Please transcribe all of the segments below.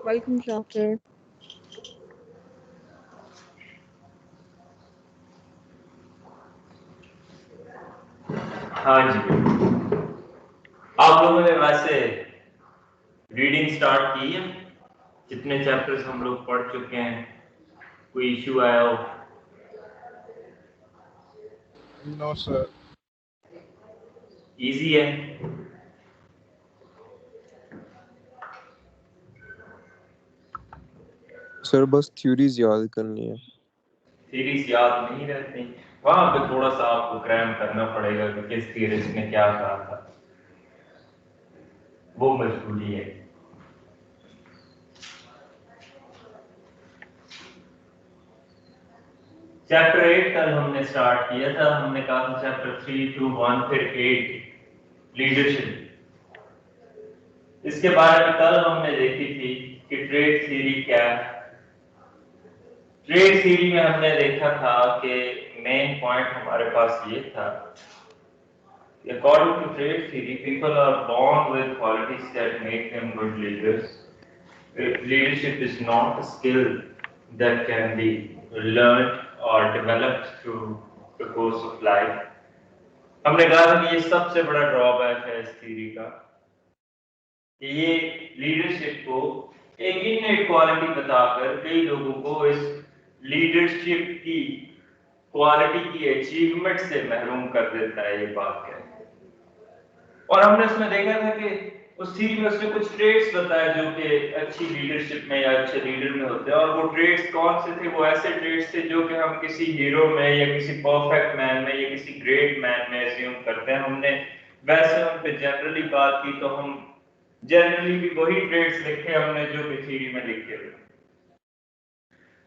Welcome, Shafir. हाँ जी, आप लोगों ने वैसे रीडिंग स्टार्ट की है? कितने चैप्टर्स हम लोग पढ़ चुके हैं? कोई इश्यू आया हो? No sir. इजी है। सर बस थ्योरीज याद करनी है। थीरीज याद नहीं रहती, वहां पे थोड़ा सा आपको क्रैम करना पड़ेगा कि किस थीरिस्ट ने क्या कहा था, वो मजबूरी है। चैप्टर 8 कल हमने स्टार्ट किया था, हमने कहा था चैप्टर 3 2 1 फिर 8 लीडरशिप। इसके बारे में कल हमने देखी थी कि ट्रेड थ्योरी क्या है। ट्रेड थ्योरी में हमने देखा था कि मेन पॉइंट हमारे पास ये था, according to trade theory, people are born with qualities that make them good leaders. Leadership is not a skill that can be learned or developed through the course of life. हमने कहा था कि ये सबसे बड़ा ड्रॉबैक है इस theory का, कि ये लीडरशिप को एक इननेट क्वालिटी बताकर कई लोगों को इस लीडरशिप की क्वालिटी की अचीवमेंट से महरूम कर देता है, ये बात कहते हैं। और हमने उसमें देखा था कि उस थ्योरी में उसने कुछ ट्रेड्स बताए जो कि अच्छी लीडरशिप में या अच्छे लीडर में होते हैं, और वो ट्रेड्स कौन से थे? वो ऐसे ट्रेड्स थे जो कि हम किसी हीरो में या किसी परफेक्ट मैन में या किसी ग्रेट मैन में एज्यूम करते हैं। हमने वैसे उन पे जनरली बात की, तो हम जनरली भी वही ट्रेड्स लिखे हमने जो कि थ्योरी में लिखे हुए,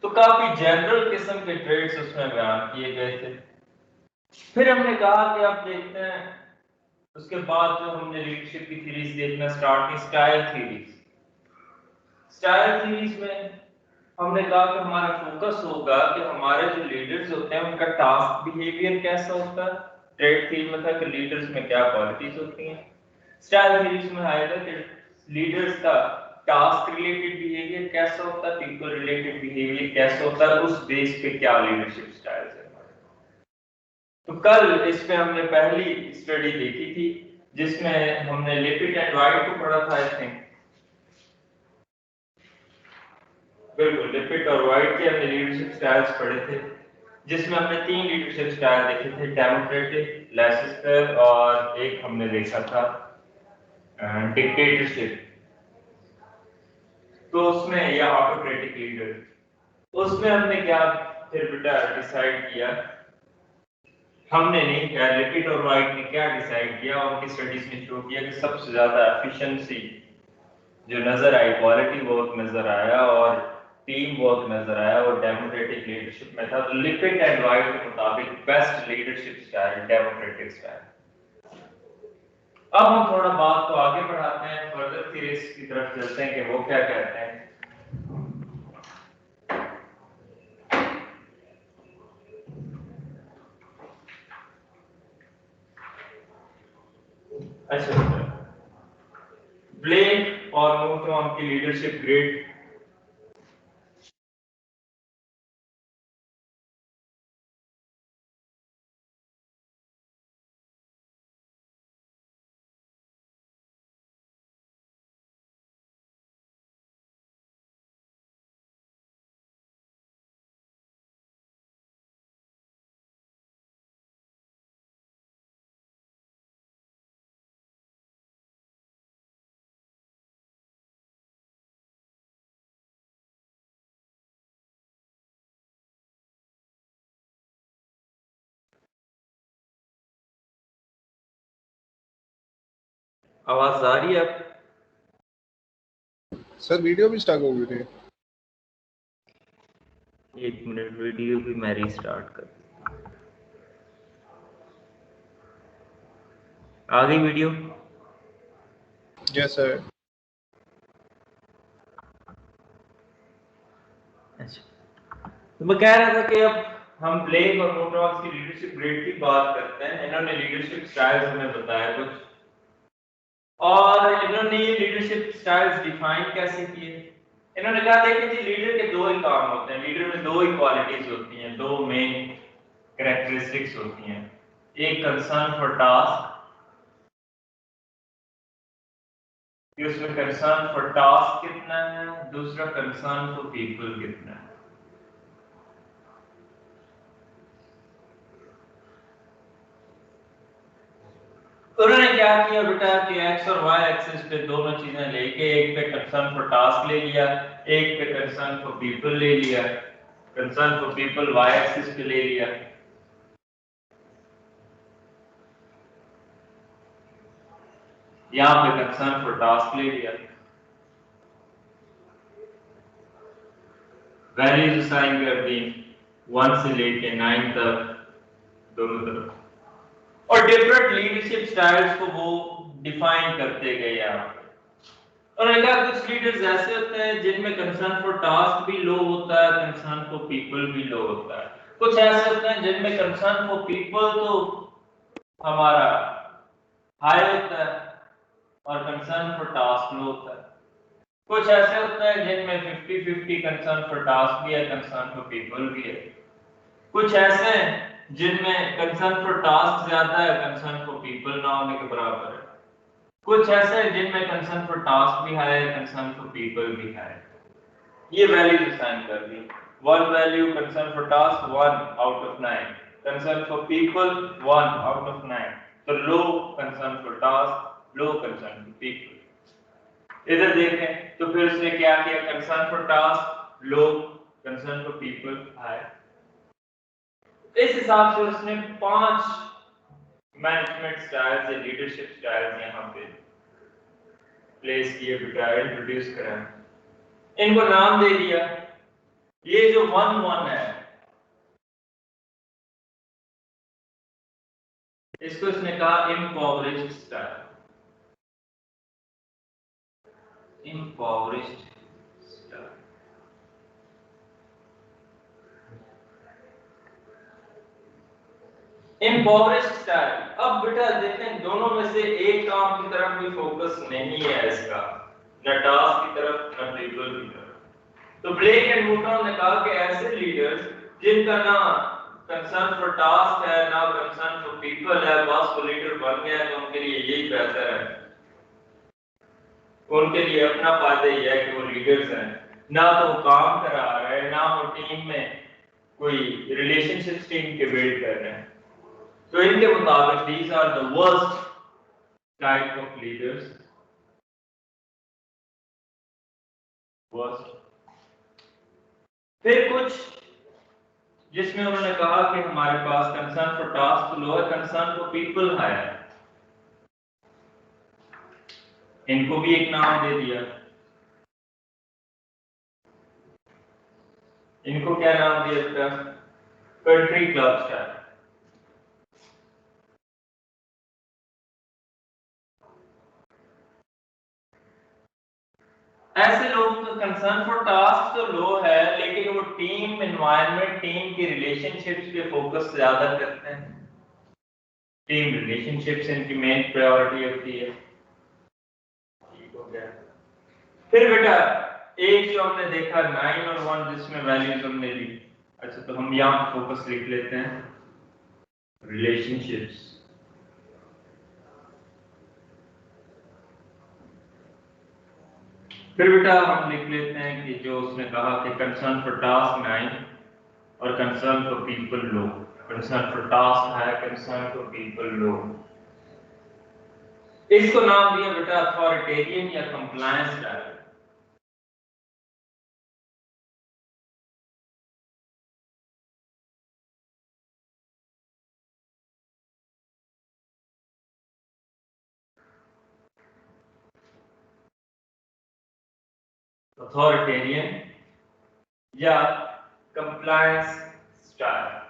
तो काफी जनरल किस्म के ट्रेड्स उसमें बयान किए गए थे। फिर हमने कहा कि आप देखते हैं, उसके बाद जो हमने लीडरशिप की थ्योरीज देखना स्टार्ट की, स्टाइल थ्योरीज। स्टाइल थ्योरीज में हमने कहा कि हमारा फोकस होगा कि हमारे जो लीडर्स होते हैं उनका टास्क बिहेवियर कैसा होता है। ट्रेड थ्योरी में था कि लीडर्स में क्या क्वालिटीज होती हैं। स्टाइल थ्योरीज में आएगा कि लीडर्स का टास्क रिलेटेड बिहेवियर कैसा होता है, पीपल रिलेटेड बिहेवियर कैसा होता है, उस बेस पे क्या लीडरशिप स्टाइल्स है। तो कल इस पे हमने पहली स्टडी देखी थी जिसमें हमने लिपिड एंड वाइट को पढ़ा था। आई थिंक बिल्कुल लिपिड और वाइट के हमने लीडरशिप स्टाइल्स पढ़े थे, जिसमें हमने 3 लीडरशिप स्टाइल देखे थे, डेमोक्रेटिक, लेसिस्टर और एक हमने देखा था डिक्टेटरशिप। तो उसमें या ऑटोक्रेटिक लीडर, उसमें हमने क्या फिर बेटा डिसाइड किया, हमने नहीं किया, लिपिड और वाइट ने क्या डिसाइड किया, उनकी स्टडीज में शो किया कि सबसे ज्यादा एफिशिएंसी जो नजर आई, क्वालिटी वर्क नजर आया और टीम वर्क नजर आया, और डेमोक्रेटिक लीडरशिप में था। तो लिपिड एंड वाइट के मुताबिक best leadership style democratic style. अब हम थोड़ा बात को आगे बढ़ाते हैं, फर्दर थ्योरीज की तरफ चलते हैं कि वो क्या कहते हैं। अच्छा, ब्लेक और न्यूट्रॉन की लीडरशिप ग्रेड। आवाज आ रही है अब? सर वीडियो भी स्टार्ट हो गई थी। एक मिनट, वीडियो भी मैं रीस्टार्ट कर, आ गई वीडियो? Yes sir. अच्छा, तो मैं कह रहा था कि अब हम ब्लेक और न्यूट्रॉन्स की लीडरशिप ग्रेड की बात करते हैं। इन्होंने लीडरशिप स्टाइल्स हमें बताया कुछ, और इन्होंने ये लीडरशिप स्टाइल्स डिफाइन कैसे किए। इन्होंने कहा देखिए जी लीडर के दो ही काम होते हैं, लीडर में दो ही क्वालिटीज होती हैं, दो मेन कैरेक्टरिस्टिक्स होती हैं। एक कंसर्न फॉर टास्क, कि उसमें कंसर्न फॉर टास्क कितना है, दूसरा कंसर्न फॉर पीपल कितना है। उन्होंने क्या किया बेटा कि एक्स और वाई एक्सिस पे दोनों चीजें लेके एक पे कंसर्न फॉर टास्क ले लिया, एक पे कंसर्न फॉर पीपल ले लिया, concern for people why axis पे ले लिया, यहां पे कंसर्न फॉर टास्क ले लिया। वैल्यूज असाइन कर दी 1 से लेके 9 तक दोनों तरफ, और डिफरेंट लीडरशिप स्टाइल्स को वो डिफाइन करते गए यहाँ पे। उन्होंने कहा कुछ लीडर्स ऐसे होते हैं जिनमें कंसर्न फॉर टास्क भी लो होता है, कंसर्न फॉर पीपल भी लो होता है। कुछ ऐसे होते हैं जिनमें कंसर्न फॉर पीपल तो हमारा हाई होता है और कंसर्न फॉर टास्क लो होता है। कुछ ऐसे होते हैं जिनमें 50-50 कंसर्न फॉर टास्क भी है, कंसर्न फॉर पीपल भी है। कुछ ऐसे हैं जिनमें कंसर्न फॉर टास्क ज्यादा है, कंसर्न फॉर पीपल ना होने के बराबर है। कुछ ऐसे हैं जिनमें कंसर्न फॉर टास्क भी है, कंसर्न फॉर पीपल भी है। ये वैल्यूज असाइन कर दी। One value concern for task 1 out of 9, concern for people 1 out of 9। तो low concern for task, low concern for people. इधर देखें तो फिर उसने क्या किया, concern for task low, concern for people high. इस हिसाब से उसने 5 मैनेजमेंट स्टाइल्स या लीडरशिप स्टाइल्स यहाँ पे प्लेस किए, बेटा इंट्रोड्यूस करा, इनको नाम दे दिया। ये जो 1-1 है इसको इसने कहा इम्पॉवरिश्ड स्टाइल, इम्पॉवरिश्ड स्टाइल। इम्पॉवरिश्ड स्टाइल। अब बेटा देखें दोनों में से एक काम की तरफ भी फोकस नहीं है इसका, न टास्क की तरफ न पीपल की तरफ। तो ब्लेक एंड वुटन ने कहा कि ऐसे लीडर्स जिनका ना कंसर्न फॉर टास्क है ना कंसर्न फॉर पीपल है, बस वो लीडर बन गया तो उनके लिए यही बेहतर है, उनके लिए अपना फायदा ही है कि वो लीडर्स हैं, ना तो वो काम करा रहे हैं ना वो टीम में कोई रिलेशनशिप टीम के बिल्ड कर रहे हैं। तो इनके मुताबिक these are the worst type of leaders, worst. फिर कुछ जिसमें उन्होंने कहा कि हमारे पास कंसर्न फॉर टास्क लो है, कंसर्न फॉर पीपल हाई है, इनको भी एक नाम दे दिया। इनको क्या नाम दिया था, कंट्री क्लब स्टाइल। ऐसे लोग तो कंसर्न फॉर टास्क तो लो है लेकिन वो टीम एनवायरनमेंट, टीम की रिलेशनशिप्स पे फोकस ज्यादा करते हैं, टीम रिलेशनशिप्स इनकी मेन प्रायोरिटी होती है। ठीक हो गया। फिर बेटा एक जो हमने देखा 9 और 1 जिसमें वैल्यूज हमने ली, अच्छा तो हम यहाँ फोकस लिख लेते हैं रिलेशनशिप्स। फिर बेटा हम लिख लेते हैं कि जो उसने कहा कि कंसर्न फॉर टास्क 9 और concern for people low, concern for task है, कंसर्न फॉर पीपल लो। इसको नाम दिया बेटा अथॉरिटेरियन या कंप्लायंस स्टाइल। अथॉरिटेरियन या कंप्लायंस स्टाइल।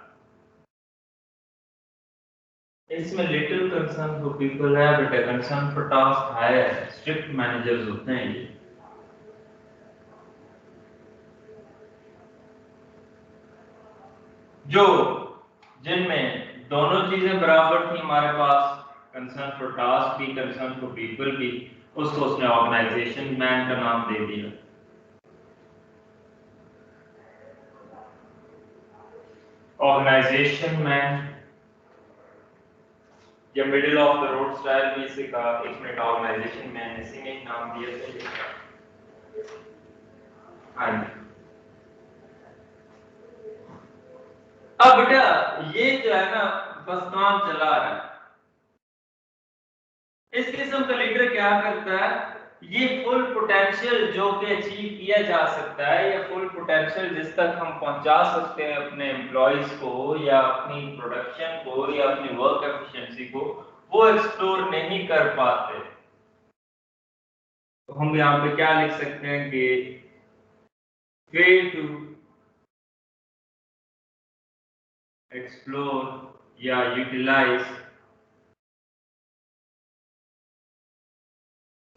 इसमें लिटिल कंसर्न फॉर पीपल है बेटा, कंसर्न फॉर टास्क हाई है, स्ट्रिक्ट मैनेजर्स होते हैं ये। जो जिनमें दोनों चीजें बराबर थी हमारे पास, कंसर्न फॉर टास्क भी कंसर्न फॉर पीपल भी, उसको उसने ऑर्गेनाइजेशन मैन का नाम दे दिया। ऑर्गेनाइजेशन मैन या middle of the road style भी इसे कहा। एक मिनट, ऑर्गेनाइजेशन मैन इसी ने एक नाम दिया था। हाँ जी। अब बेटा ये जो है ना बस काम चला रहा है। इस किस्म का लीडर क्या करता है, ये फुल पोटेंशियल जो कि अचीव किया जा सकता है या फुल पोटेंशियल जिस तक हम पहुंचा सकते हैं अपने एम्प्लॉयज को या अपनी प्रोडक्शन को या अपनी वर्क एफिशिएंसी को, वो एक्सप्लोर नहीं कर पाते। तो हम यहाँ पे क्या लिख सकते हैं कि फेल टू एक्सप्लोर या यूटिलाइज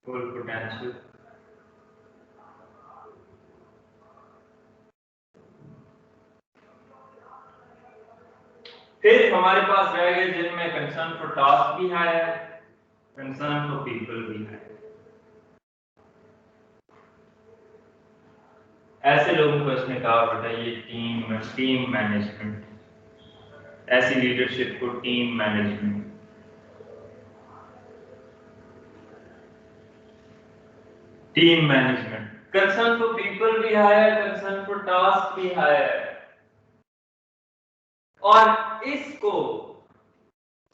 फुल पोटेंशियल। फिर हमारे पास रह गए जिनमें कंसर्न फॉर टास्क भी है, कंसर्न फॉर पीपल भी है। ऐसे लोगों को इसने कहा बेटा ये टीम मैनेजमेंट, ऐसी लीडरशिप को team management. Team management, concern for people भी है, कंसर्न फॉर टास्क भी है। और इसको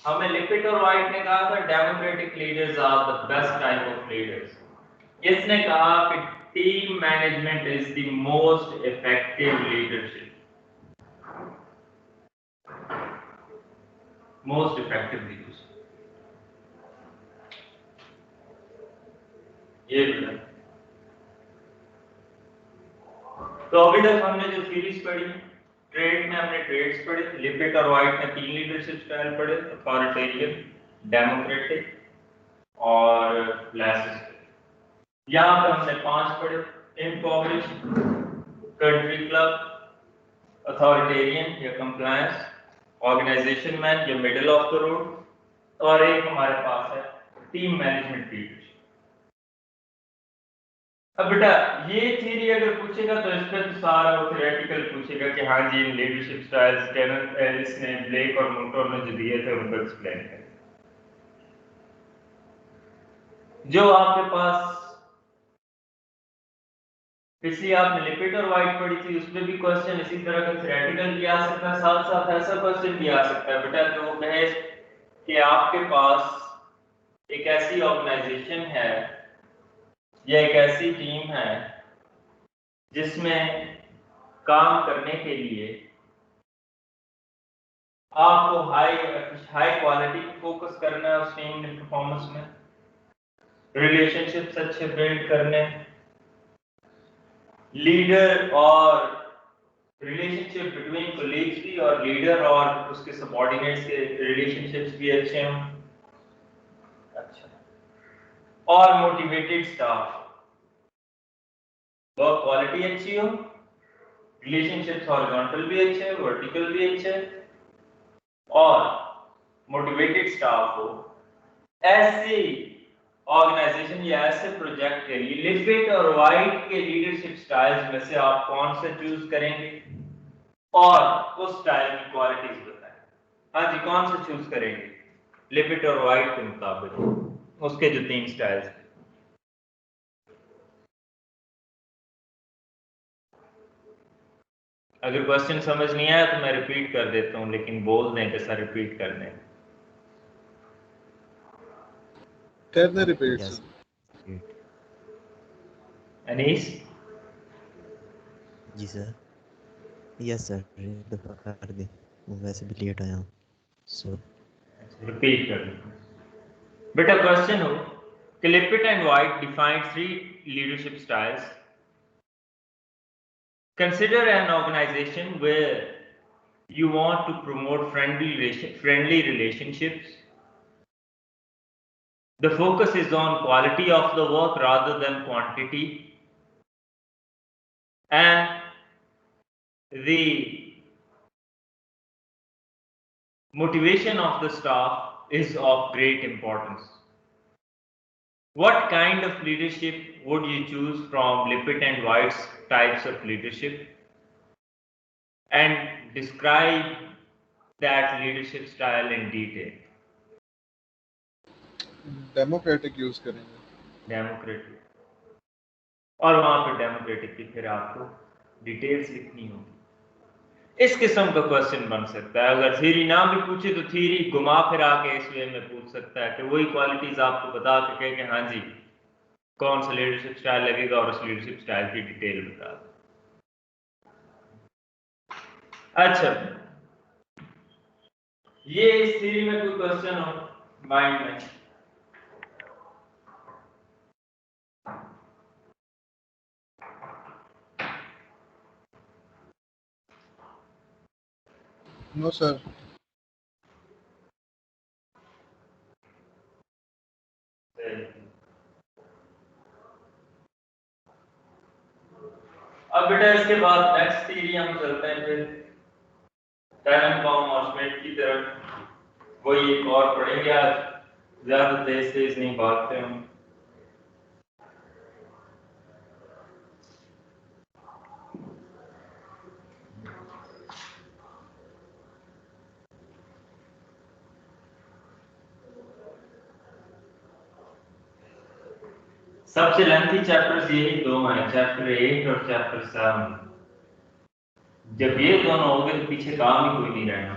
हमें लिपिट और वाइट ने कहा था democratic leaders are the best type of leaders. इसने कहा कि team management is the most effective leadership, most effective leadership. ये बेटा, तो अभी तक हमने जो थ्योरीज पढ़ी, ट्रेड में हमने ट्रेड्स पढ़े, लिपिट और वाइट ने 3 लीडरशिप स्टाइल पढ़े, अथॉरिटेरियन, डेमोक्रेटिक और लाइसेंस। यहाँ पे हमने 5 पढ़े, इम्पॉवरिश, कंट्री क्लब, अथॉरिटेरियन या कंप्लायंस, ऑर्गेनाइजेशन मैन या मिडिल ऑफ द रोड, और एक हमारे पास है टीम मैनेजमेंट लीडरशिप। अब बेटा ये थ्योरी अगर पूछेगा तो इस पे तो सारा वो थ्योरेटिकल पूछेगा कि हाँ जी इन लीडरशिप स्टाइल्स कैनन एलिस ने, ब्लेक और मोटोर ने जो दिए थे उनको एक्सप्लेन करें। जो आपके पास पिछली आपने लिपिट और वाइट पढ़ी थी उसमें भी क्वेश्चन इसी तरह का थ्योरेटिकल भी आ सकता है, साथ साथ ऐसा क्वेश्चन भी आ सकता है बेटा जो कहे कि आपके पास एक ऐसी ऑर्गेनाइजेशन है या एक ऐसी टीम है जिसमें काम करने के लिए आपको हाई क्वालिटी पे फोकस करना है उस टीम के परफॉर्मेंस में, रिलेशनशिप्स अच्छे बिल्ड करने, लीडर और रिलेशनशिप बिटवीन कोलीग्स भी और लीडर और उसके सबऑर्डिनेट्स के रिलेशनशिप्स भी अच्छे हों। अच्छा, और मोटिवेटेड स्टाफ, वर्क क्वालिटी अच्छी हो, रिलेशनशिप्स हॉरिजॉन्टल भी अच्छे, वर्टिकल भी अच्छे, और मोटिवेटेड स्टाफ हो। ऐसे ऑर्गेनाइजेशन या ऐसे प्रोजेक्ट के लिए लिपिट और वाइट के लीडरशिप स्टाइल्स में से आप कौन सा चूज करेंगे और उस स्टाइल की क्वालिटीज बताएं। हाँ जी, कौन सा चूज करेंगे लिपिट और वाइट के मुताबिक, उसके जो 3 स्टाइल्स। अगर क्वेश्चन समझ नहीं आया तो मैं रिपीट कर देता हूं, लेकिन बोल दें कैसा रिपीट कर दें। Can they repeat? Yes. Sir? Anees? जी सर। यस सर, एक दफ़ा कर दे, वो वैसे भी लेट आया हूँ। सो रिपीट कर दें बेटा। क्वेश्चन हो कि Lippitt and White defined 3 leadership styles. Consider an organization where you want to promote friendly relationships. The focus is on quality of the work rather than quantity. And the motivation of the staff is of great importance. What kind of leadership would you choose from Lippitt and White's types of leadership? And describe that leadership style in detail. Democratic use करेंगे. Democratic, और वहां पर democratic की फिर आपको details लिखनी होगी. इस किस्म का क्वेश्चन बन सकता है. अगर थ्योरी ना भी पूछे तो थ्योरी घुमा फिरा के इस वे में पूछ सकता है कि वही क्वालिटीज आपको बता के कहे कि हाँ जी कौन सा लीडरशिप स्टाइल लगेगा और उस लीडरशिप स्टाइल की डिटेल बता दो. अच्छा, ये इस थ्योरी में कोई क्वेश्चन हो माइंड में? No sir. अब बेटा इसके बाद नेक्स्ट थ्योरी हम चलते हैं फिर टैननबाउम और श्मिट की तरफ. वही एक और पढ़ेंगे आज. ज्यादा तेज नहीं भागते हम. सबसे लेंथी चैप्टर्स यही दो हैं, चैप्टर 8 और चैप्टर 7. जब ये दोनों हो गए तो पीछे काम ही कोई नहीं रहना.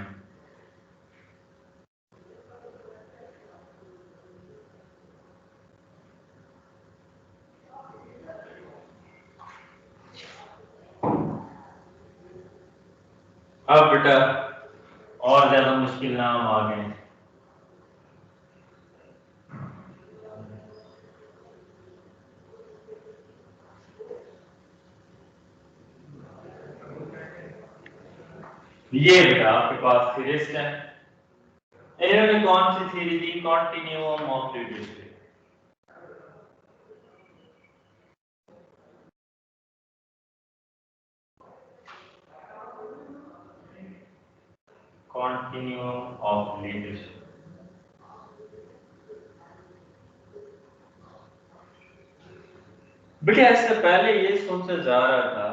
अब बेटा और ज्यादा मुश्किल नाम आ गए. ये बेटा आपके पास फिरिस्ट है. इन्होंने कौन सी थ्योरी दी? Continuum of leadership. Continuum of leadership. बेटा इससे पहले ये सोचा जा रहा था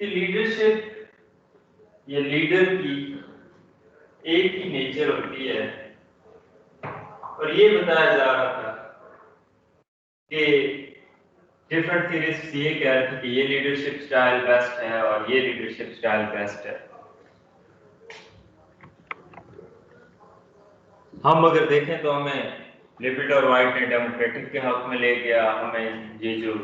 कि लीडरशिप, ये लीडर की एक ही नेचर होती है. और ये बताया जा रहा था कि डिफरेंट थ्योरीज ये कह रहे थे कि ये लीडरशिप स्टाइल बेस्ट है और ये लीडरशिप स्टाइल बेस्ट है. हम अगर देखें तो हमें लिपिड और वाइट ने डेमोक्रेटिक के हक में ले गया. हमें ये जो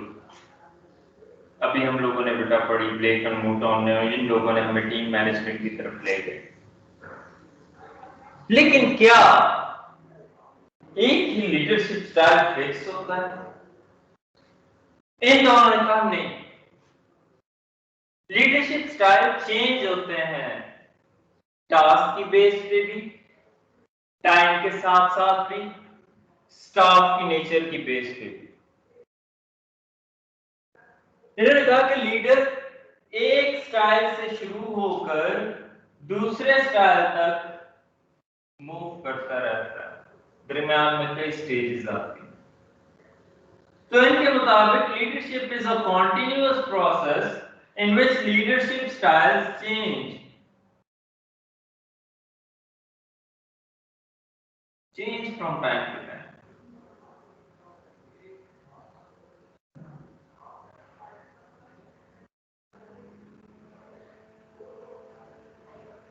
अभी हम लोगों ने बेटा पढ़ी ब्लेक और मूटॉन ने, इन लोगों ने हमें टीम मैनेजमेंट की तरफ ले गए. लेकिन क्या एक ही लीडरशिप स्टाइल फिक्स होता है? इन दोनों ने कहा नहीं, लीडरशिप स्टाइल चेंज होते हैं टास्क की बेस पे भी, टाइम के साथ साथ भी, स्टाफ की नेचर की बेस पे भी. इन्होंने कहा कि लीडर एक स्टाइल से शुरू होकर दूसरे स्टाइल तक मूव करता रहता है. दरम्यान में कई स्टेजेस आती हैं. तो इनके मुताबिक leadership is a continuous process in which leadership styles change from time to time.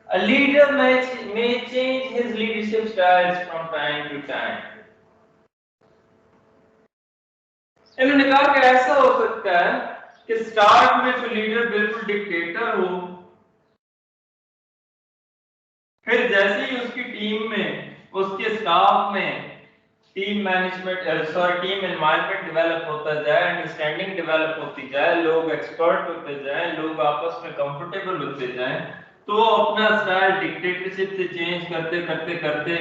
A leader may change his leadership styles from time to time. इन्होंने कहा कि ऐसा हो सकता है कि स्टार्ट में तो लीडर बिल्कुल डिक्टेटर हो, फिर जैसे ही उसकी टीम में, उसके स्टाफ में team management team environment develop होता जाए, अंडरस्टैंडिंग डेवलप होती जाए, लोग एक्सपर्ट होते जाएं, लोग आपस में कंफर्टेबल होते जाएं, तो अपना स्टाइल डिक्टेटरशिप से चेंज करते करते करते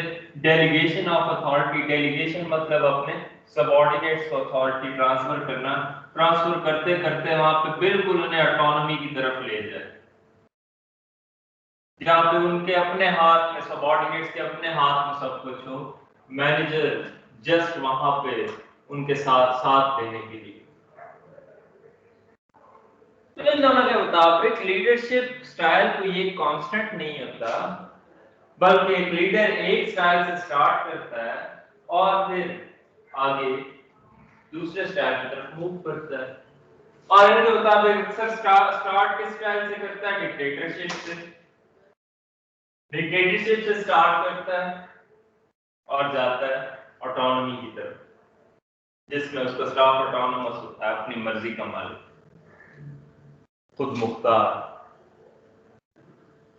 डेलीगेशन ऑफ अथॉरिटी, डेलीगेशन मतलब अपने सबऑर्डिनेट्स को अथॉरिटी ट्रांसफर करना, ट्रांसफर करते करते वहां पे बिल्कुल उन्हें ऑटोनॉमी की तरफ ले जाए, जहां पे उनके अपने हाथ में, सबऑर्डिनेट्स के अपने हाथ में सब कुछ हो, मैनेजर जस्ट वहां पे उनके साथ साथ देने के लिए. तो इन दोनों के मुताबिक लीडरशिप स्टाइल कोई ये कांस्टेंट नहीं होता, बल्कि एक लीडर एक स्टाइल से स्टार्ट करता है और फिर आगे दूसरे स्टाइल की तरफ मूव करता है। और इनके मुताबिक अक्सर स्टार्ट किस स्टाइल से करता है? डिक्टेटरशिप से स्टार्ट करता है और जाता है ऑटोनॉमी की तरफ, जिसमें उसका स्टाफ ऑटोनोमस होता है, अपनी मर्जी का मालिक, खुद मुख्तार,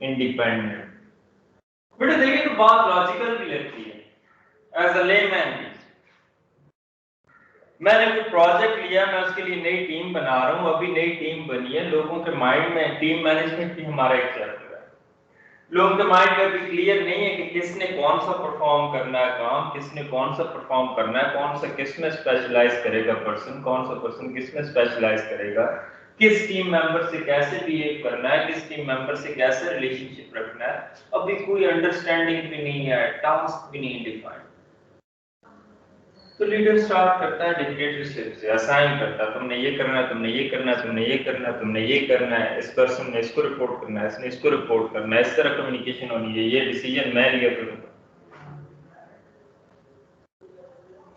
इंडिपेंडेंट। बेटा देखिए तो बात लॉजिकल भी लगती है एज अ लेमैन भी। मैंने कोई प्रोजेक्ट लिया, मैं उसके लिए नई टीम बना रहा हूँ, अभी नई टीम बनी है, लोगों के माइंड में टीम मैनेजमेंट भी हमारा एक चल रहा है। लोगों के माइंड में अभी क्लियर नहीं है कि किसने कौन सा परफॉर्म करना है काम, किसने कौन सा परफॉर्म करना है, कौन सा किस में स्पेशलाइज करेगा पर्सन, कौन सा पर्सन किस में स्पेशलाइज करेगा, किस टीम मेंबर से कैसे बिहेव करना है, किस टीम मेंबर से कैसे रिलेशनशिप रखना है, अभी कोई अंडरस्टैंडिंग भी नहीं है, टास्क भी नहीं डिफाइंड। तो लीडर स्टार्ट करता है डिक्टेटरशिप से, असाइन करता है, तुमने ये करना है, तुमने ये करना है, तुमने ये करना है, तुमने ये करना है, इस पर्सन ने इसको रिपोर्ट करना है, इसने इसको रिपोर्ट करना है, इस तरह कम्युनिकेशन होनी है, ये डिसीजन मैं लिया करूंगा।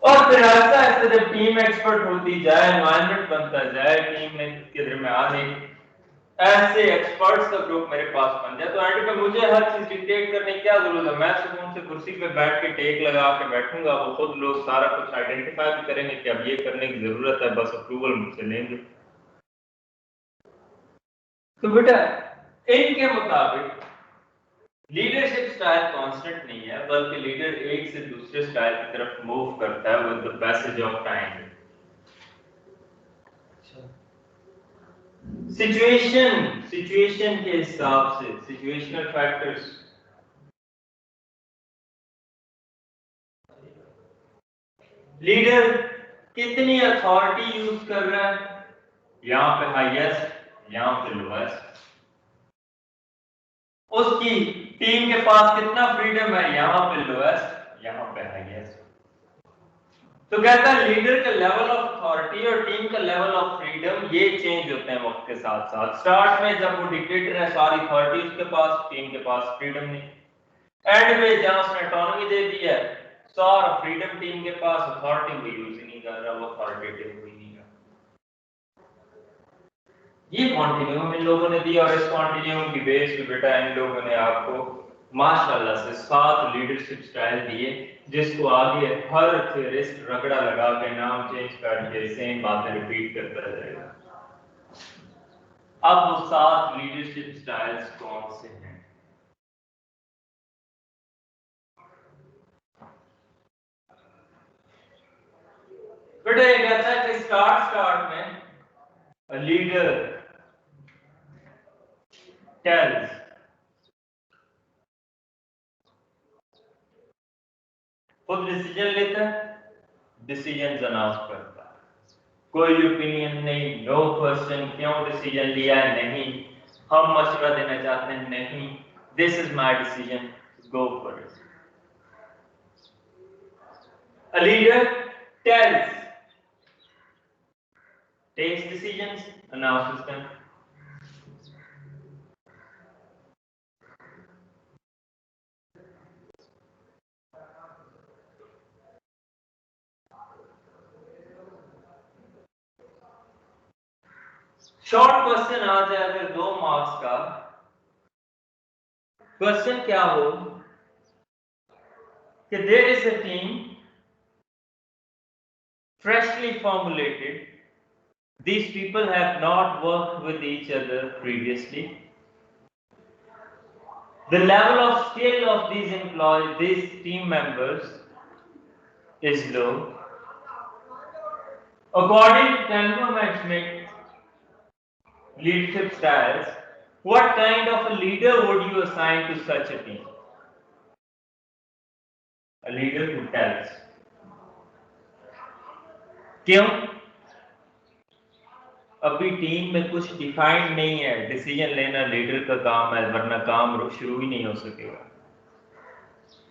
और फिर ऐसा ऐसे जब टीम एक्सपर्ट होती जाए, एनवायरनमेंट बनता जाए, टीम में के दरमियान एक ऐसे एक्सपर्ट्स का ग्रुप मेरे पास बन जाए, तो एंड पे मुझे हर चीज डिक्टेट करने की क्या जरूरत है? मैं सुकून से कुर्सी पे बैठ के टेक लगा के बैठूंगा, वो खुद लोग सारा कुछ आइडेंटिफाई भी करेंगे कि अब ये करने की जरूरत है, बस अप्रूवल मुझसे लेंगे। तो बेटा इनके मुताबिक लीडरशिप स्टाइल कांस्टेंट नहीं है, बल्कि लीडर एक से दूसरे स्टाइल की तरफ मूव करता है with the passage of time. Situation के हिसाब से, सिचुएशनल फैक्टर्स, लीडर कितनी अथॉरिटी यूज कर रहा है, यहां पे हाईएस्ट, यहां पे लोएस्ट, उसकी टीम के पास कितना फ्रीडम है, यहां पे लोएस्ट, यहां पे हाईएस्ट। तो कहता है लीडर का लेवल ऑफ अथॉरिटी और टीम का लेवल ऑफ फ्रीडम ये चेंज होते हैं वक्त के साथ साथ। स्टार्ट में जब वो डिक्टेटर है, सारी अथॉरिटी उसके पास, टीम के पास फ्रीडम नहीं। एंड में जहां उसने ऑटोनॉमी दे दी है, सारा फ्रीडम टीम के पास, अथॉरिटी वो यूज ही नहीं कर रहा, वो अथॉरिटेटिव हुई नहीं है। ये कॉन्टिन्यूम इन लोगों ने दिया, और इस कॉन्टिन्यूम की बेस पे बेटा इन लोगों ने आपको माशाल्लाह से 7 लीडरशिप स्टाइल दिए, जिसको आगे हर थ्योरिस्ट रगड़ा लगा के नाम चेंज करके सेम बातें रिपीट करता रहेगा। अब वो 7 लीडरशिप स्टाइल्स कौन से हैं? बेटा ये कहता है कि स्टार्ट में a leader tells, खुद डिसीजन लेता है, डिसीजन अनाउंस करता है, कोई ओपिनियन नहीं, नो क्वेश्चन, क्यों डिसीजन लिया है, नहीं, हम मशवरा देना चाहते हैं, नहीं, this is my decision, go for it. A leader tells, takes decisions, announces them. Short question आ जाए अगर 2 मार्क्स का, क्वेश्चन क्या हो कि there is a team freshly formulated, these people have not worked with each other previously, the level of skill of these employees, these team members is low. According to Canva Management leadership styles, what kind of a leader would you assign to such a team? A leader who tells. क्यों? अभी team में कुछ defined नहीं है, decision लेना leader का काम है, वरना काम शुरू ही नहीं हो सकेगा।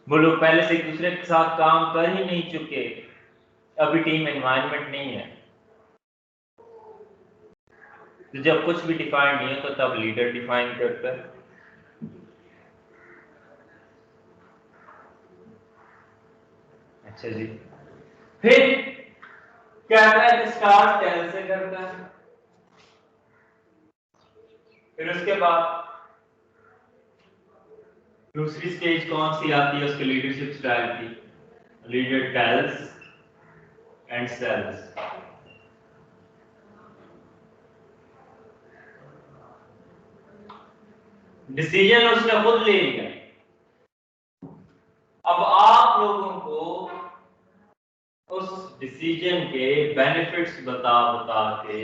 वो लोग पहले से एक दूसरे के साथ काम कर ही नहीं चुके, अभी टीम एनवायरनमेंट नहीं है। तो जब कुछ भी डिफाइन नहीं है तो तब लीडर डिफाइन करता है। अच्छा जी, फिर कहता है कि स्टार्ट टेल से करता है। फिर उसके बाद दूसरी स्टेज कौन सी आती है उसके लीडरशिप स्टाइल की? Leader tells and sells. Decision उसने खुद ले लिया। अब आप लोगों को उस डिसीजन के बेनिफिट्स बता बता के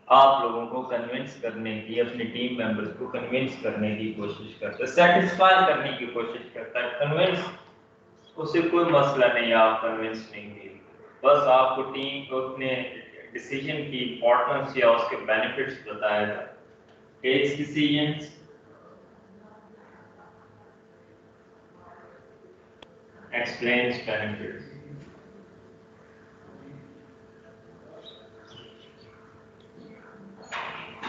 आप लोगों को कन्विंस करने की, अपनी टीम मेंबर्स को कन्विंस करने की कोशिश करता है, सेटिस्फाई करने की कोशिश करता है। कन्विंस उसे कोई मसला नहीं, आप कन्विंस नहीं कीजिए, बस आपको टीम को अपने डिसीजन की इंपॉर्टेंस या उसके बेनिफिट्स बताएगा। Takes decisions, explains benefits.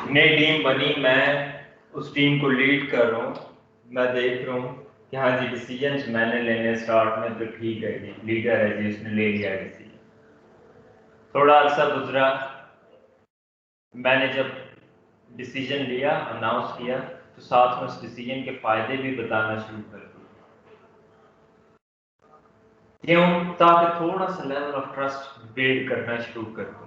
नई टीम बनी, मैं उस टीम को लीड कर रहा हूँ, मैं देख रहा हूँ कि हाँ जी डिसीजंस मैंने लेने स्टार्ट में तो ठीक है जी, लीडर है जी, उसने ले लिया डिसीजन। थोड़ा अरसा गुजरा, मैंने जब डिसीजन लिया, अनाउंस किया, तो साथ में उस डिसीजन के फायदे भी बताना शुरू कर दिए। क्यों? ताकि थोड़ा सा लेवल ऑफ ट्रस्ट बिल्ड करना शुरू कर दो।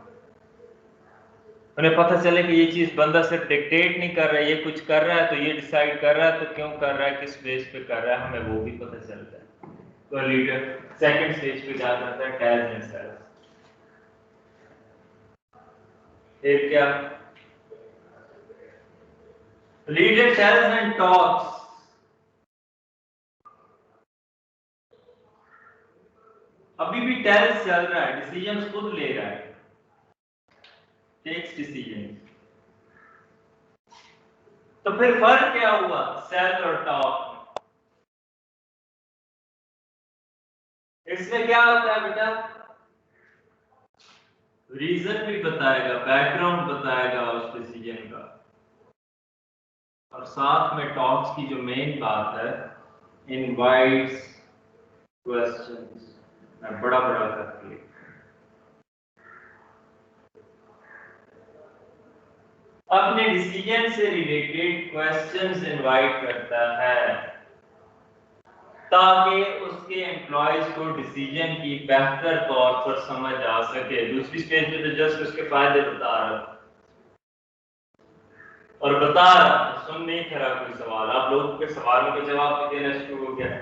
उन्हें पता चले कि ये चीज बंदा सिर्फ डिक्टेट नहीं कर रहा है, ये कुछ कर रहा है तो ये डिसाइड कर रहा है, तो क्यों कर रहा है, किस बेस पे कर रहा है, हमें वो भी पता चलता है। तो लीडर सेकंड स्टेज पे जा करता है, टेल्स एंड सेल्स। फिर क्या? Leader tells and talks. अभी भी टेल्स चल रहा है, डिसीजंस खुद ले रहा है, टेक्स डिसीजन। तो फिर फर्क क्या हुआ सेल और टॉक? इसमें क्या होता है बेटा? रीजन भी बताएगा, बैकग्राउंड बताएगा उस डिसीजन का, और साथ में टॉक्स की जो मेन बात है, इनवाइट्स क्वेश्चंस। मैं बड़ा बड़ा करके अपने डिसीजन से रिलेटेड क्वेश्चंस इनवाइट करता है, ताकि उसके एम्प्लॉयज को डिसीजन की बेहतर तौर पर समझ आ सके। दूसरी स्टेज पे तो जस्ट उसके फायदे बता रहा और बता रहा, सुन नहीं था कोई सवाल, आप लोगों के सवालों के जवाब भी देना शुरू हो गया।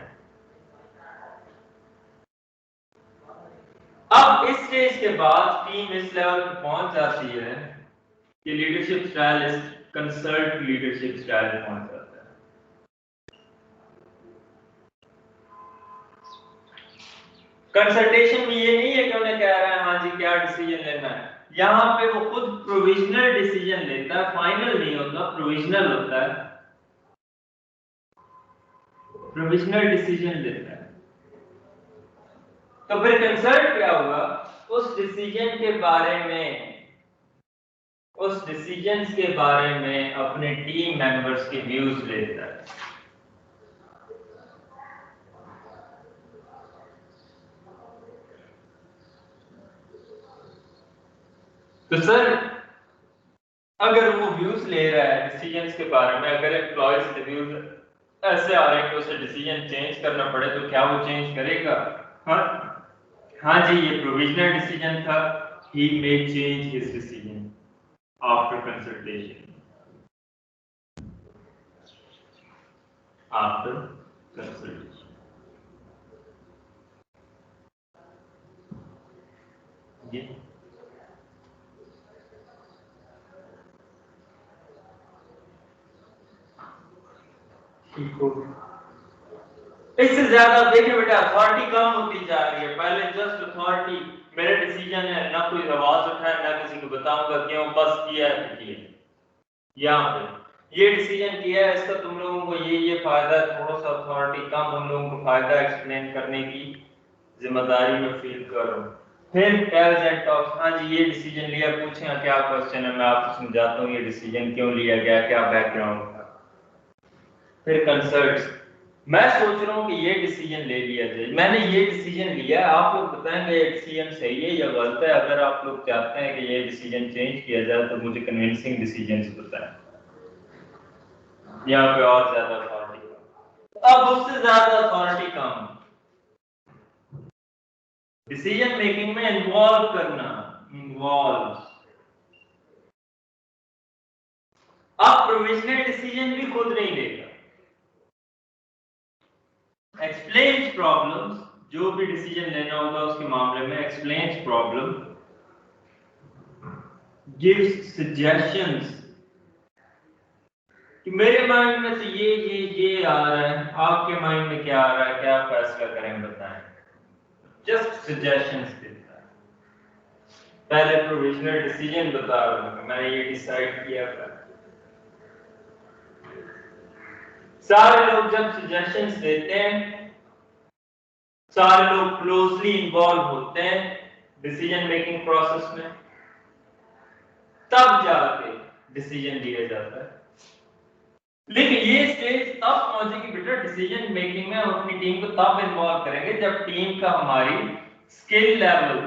अब इस स्टेज के बाद टीम इस लेवल पर पहुंच जाती है कि लीडरशिप स्टाइल इस कंसल्ट लीडरशिप स्टाइल में पहुंच जाता है। कंसल्टेशन में ये नहीं है कि उन्हें कह रहा है हाँ जी क्या डिसीजन लेना है, यहां पे वो खुद प्रोविजनल डिसीजन लेता है, फाइनल नहीं होता, प्रोविजनल होता है, प्रोविजनल डिसीजन लेता है। तो फिर कंसल्ट क्या हुआ? उस डिसीजन के बारे में, उस डिसीजंस के बारे में अपने टीम मेंबर्स के व्यूज लेता है। तो सर अगर वो व्यूज ले रहा है डिसीजंस के बारे में, अगर एम्प्लॉयज के व्यूज ऐसे आ रहे हैं कि उसे डिसीजन चेंज करना पड़े, तो क्या वो चेंज करेगा? हाँ हाँ जी, ये प्रोविजनल डिसीजन था, he may change his decision after consultation, after consultation. ये ठीक हो गया। इससे ज्यादा देखिए बेटा, अथॉरिटी कम होती जा रही है। पहले जस्ट अथॉरिटी, मेरा डिसीजन है, ना कोई आवाज उठाए, ना किसी को बताऊंगा क्यों, बस किया है तो किया। यहाँ पे ये डिसीजन किया है, इसका तुम लोगों को ये फायदा है, थोड़ा सा अथॉरिटी कम, उन लोगों को फायदा एक्सप्लेन करने की जिम्मेदारी में फील करो। फिर टेल्स एंड टॉक्स, हाँ जी ये डिसीजन लिया, पूछें क्या क्वेश्चन है, मैं आपको समझाता हूँ ये डिसीजन क्यों लिया गया, क्या बैकग्राउंड था। फिर कंसल्ट्स, मैं सोच रहा हूँ कि ये डिसीजन ले लिया जाए, मैंने ये डिसीजन लिया है, आप लोग बताएंगे ये डिसीजन सही है या गलत है। अगर आप लोग चाहते हैं कि ये डिसीजन चेंज किया जाए तो मुझे कन्विंसिंग डिसीजन बताएं। यहाँ पे और ज्यादा अथॉरिटी कम, अब उससे ज्यादा अथॉरिटी कम, डिसीजन मेकिंग में इन्वॉल्व करना, इन्वॉल्व। अब प्रोविजनल डिसीजन भी खुद नहीं लेगा, एक्सप्लेन्स प्रॉब्लम्स, जो भी डिसीजन लेना होगा उसके मामले में एक्सप्लेन्स प्रॉब्लम, गिव्स सजेशंस कि मेरे माइंड में से ये आ रहा है, आपके माइंड में क्या आ रहा है, क्या फैसला करें बताएं, जस्ट सजेशंस देता है। पहले प्रोविजनल डिसीजन बता रहा हूं, मैंने ये डिसाइड किया था। सारे लोग जब सजेशंस देते हैं, सारे लोग क्लोजली इन्वॉल्व होते हैं डिसीजन मेकिंग प्रोसेस में, तब जाके डिसीजन लिया जाता है। लेकिन ये स्टेज तब पहुंचेगी बेटा डिसीजन मेकिंग में, हम अपनी टीम को तब इन्वॉल्व करेंगे जब टीम का हमारी skill level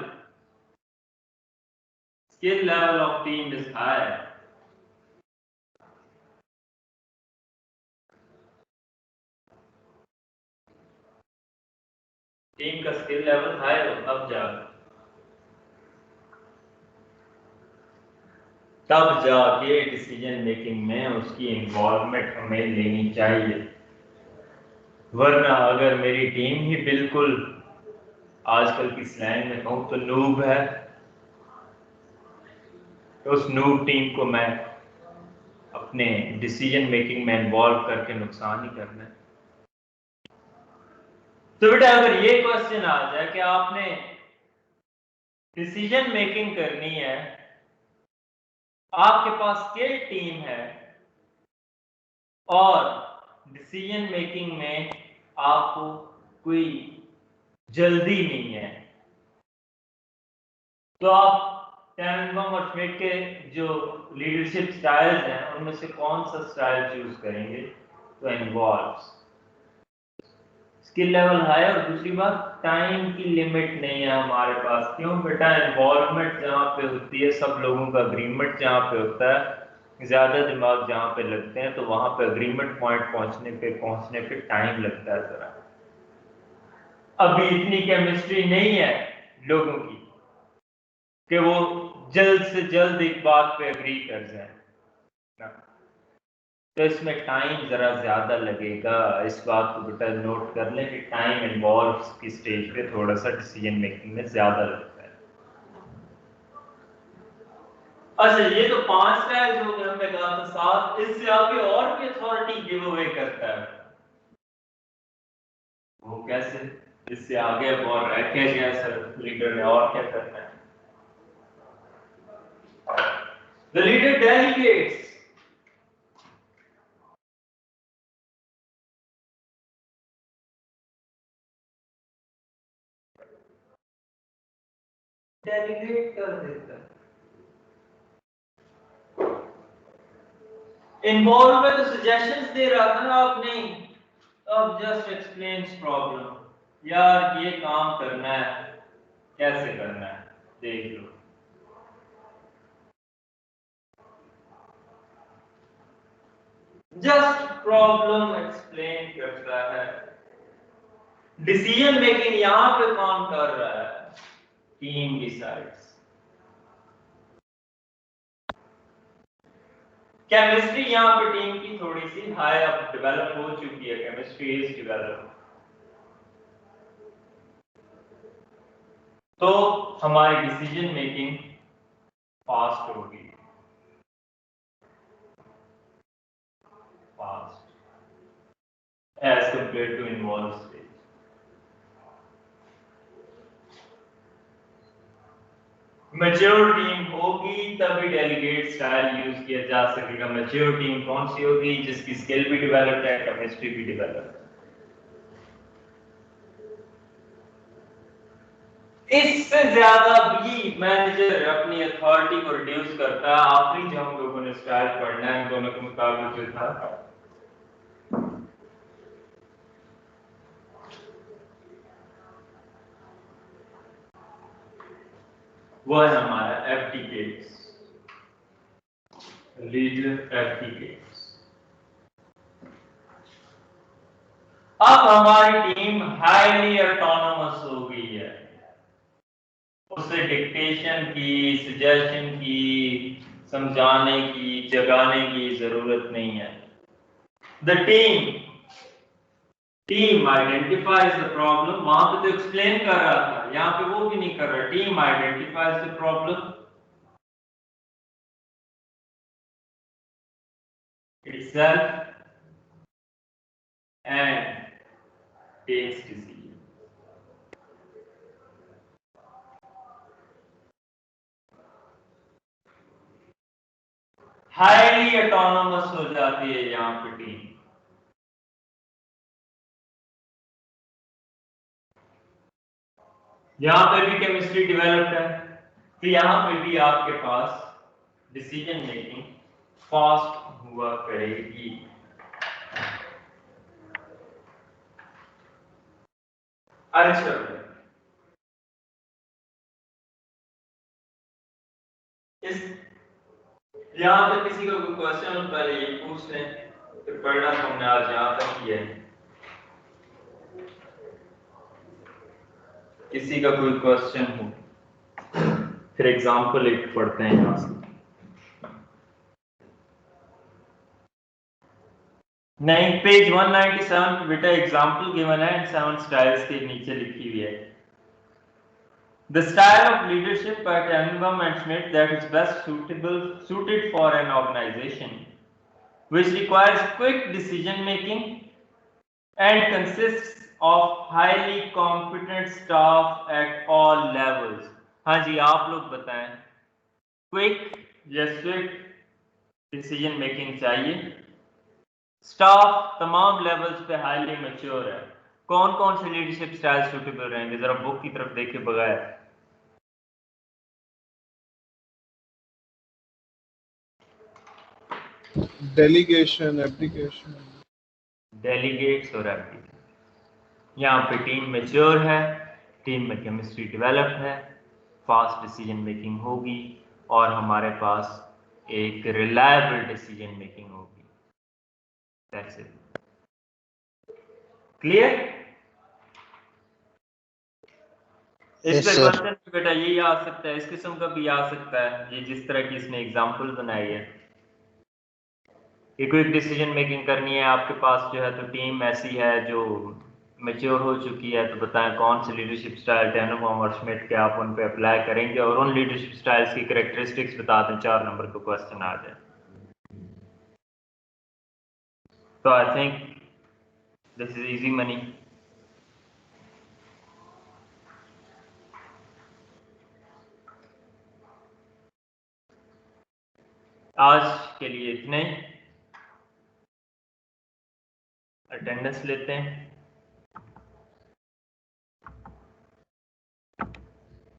of team is high. Team का स्किल लेवल हाई हो तब जाके डिसीजन मेकिंग में उसकी इन्वॉल्वमेंट हमें लेनी चाहिए। वरना अगर मेरी टीम ही बिल्कुल, आजकल की स्लैंग में कहूं तो नूब है, तो उस नूब टीम को मैं अपने डिसीजन मेकिंग में इन्वॉल्व करके नुकसान ही करना है। तो बेटा अगर ये क्वेश्चन आ जाए कि आपने डिसीजन मेकिंग करनी है, आपके पास स्किल टीम है और डिसीजन मेकिंग में आपको कोई जल्दी नहीं है, तो आप टैनबॉम और श्मिट के जो लीडरशिप स्टाइल्स हैं उनमें से कौन सा स्टाइल चूज करेंगे? तो इन्वॉल्व्स, स्किल लेवल हाई, और दूसरी बात टाइम की लिमिट नहीं है हमारे पास। क्यों बेटा? इन्वॉल्वमेंट जहाँ पे होती है, सब लोगों का अग्रीमेंट जहाँ पे होता है, ज्यादा दिमाग जहाँ पे लगते हैं, तो वहां पे अग्रीमेंट पॉइंट पहुंचने पे टाइम लगता है जरा। अभी इतनी केमिस्ट्री नहीं है लोगों की कि वो जल्द से जल्द एक बात पे अग्री कर जाए ना, तो इसमें टाइम जरा ज्यादा लगेगा। इस बात को बेटा नोट कर लें कि टाइम इन्वॉल्व की स्टेज पे थोड़ा सा डिसीजन मेकिंग में ज्यादा लगता है। अच्छा ये तो 5 स्टाइल्स हो गए, हमने कहा था 7, इससे आगे और भी अथॉरिटी गिव अवे करता है। वो कैसे? इससे आगे अब और रह के गया सर लीडर ने और क्या करना है? The leader delegates. डेलीगेट कर देता है। इन्वॉल्व में तो सजेशंस दे रहा था ना आप, नहीं, अब जस्ट एक्सप्लेन्स प्रॉब्लम। यार ये काम करना है, कैसे करना है देख लो। जस्ट प्रॉब्लम एक्सप्लेन करता है। डिसीजन मेकिंग यहां पे कौन कर रहा है? Team decides. केमिस्ट्री यहाँ पे टीम की थोड़ी सी हाई अब डेवलप हो चुकी है, केमिस्ट्री इज डेवलप, तो हमारी डिसीजन मेकिंग फास्ट होगी, fast as compare to involve stage. Mature team होगी तभी डेलीगेट स्टाइल यूज किया जा सकेगा। मैच्योर टीम कौन सी होगी? जिसकी स्किल भी डेवलप्ड है, केमिस्ट्री भी डेवलप्ड है। इससे ज्यादा भी मैनेजर अपनी अथॉरिटी को रिड्यूस करता है। आखिरी जो हम लोगों ने स्टाइल पढ़ना है दोनों के मुताबिक जो था वो है हमारा एफटीकेट्स, लीडर एफटीकेट्स। अब हमारी टीम हाईली ऑटोनोमस हो गई है, उसे डिक्टेशन की, सजेशन की, समझाने की, जगाने की जरूरत नहीं है। The team identifies the problem, वहां पे तो एक्सप्लेन कर रहा था, यहां पे वो भी नहीं कर रहा। Team identifies the problem itself and takes decision. Highly autonomous हो जाती है यहाँ पे टीम। यहाँ पे भी केमिस्ट्री डेवलप्ड है, तो यहाँ पे भी आपके पास डिसीजन मेकिंग फास्ट हुआ करेगी। अरिस्टोटल इस यहाँ पे किसी का कोई क्वेश्चन हो पहले ये पूछ लें, फिर पढ़ना तो हमने आज यहाँ तक किया है। किसी का कोई क्वेश्चन हो फिर एग्जाम्पल एक पढ़ते हैं यहाँ से। नहीं, पेज 197 बेटा एग्जाम्पल गिवन है एंड 7 स्टाइल्स के नीचे लिखी हुई है। The style of leadership by Tannenbaum and Schmidt that is best suited for an organization which requires quick decision making and consists of highly competent staff at all levels। हाँ जी, आप लोग बताएं, quick या स्विफ्ट डिसीजन मेकिंग चाहिए, staff तमाम levels पे highly mature है। कौन कौन से लीडरशिप स्टाइल सूटेबल रहेंगे, जरा बुक की तरफ देखे बगैर। डेलीगेशन, एप्लीकेशन, डेलीगेट्स और एप्लीकेशन। यहाँ पे टीम मैच्योर है, टीम में केमिस्ट्री डेवलप है, फास्ट डिसीजन मेकिंग होगी और हमारे पास एक रिलायबल डिसीजन मेकिंग होगी। That's it. क्लियर? इस पे क्वेश्चन बेटा यही आ सकता है, इस किस्म का भी आ सकता है, ये जिस तरह की इसने एग्जांपल बनाई है कि क्विक डिसीजन मेकिंग करनी है आपके पास जो है, तो टीम ऐसी है जो मैच्योर हो चुकी है, तो बताएं कौन से लीडरशिप स्टाइल टैननबाउम और श्मिट के आप उन पे अप्लाई करेंगे और उन लीडरशिप स्टाइल्स की कैरेक्टरिस्टिक्स बता दें, 4 नंबर का क्वेश्चन आ जाए। तो I think this is easy money. आज के लिए इतने, अटेंडेंस लेते हैं।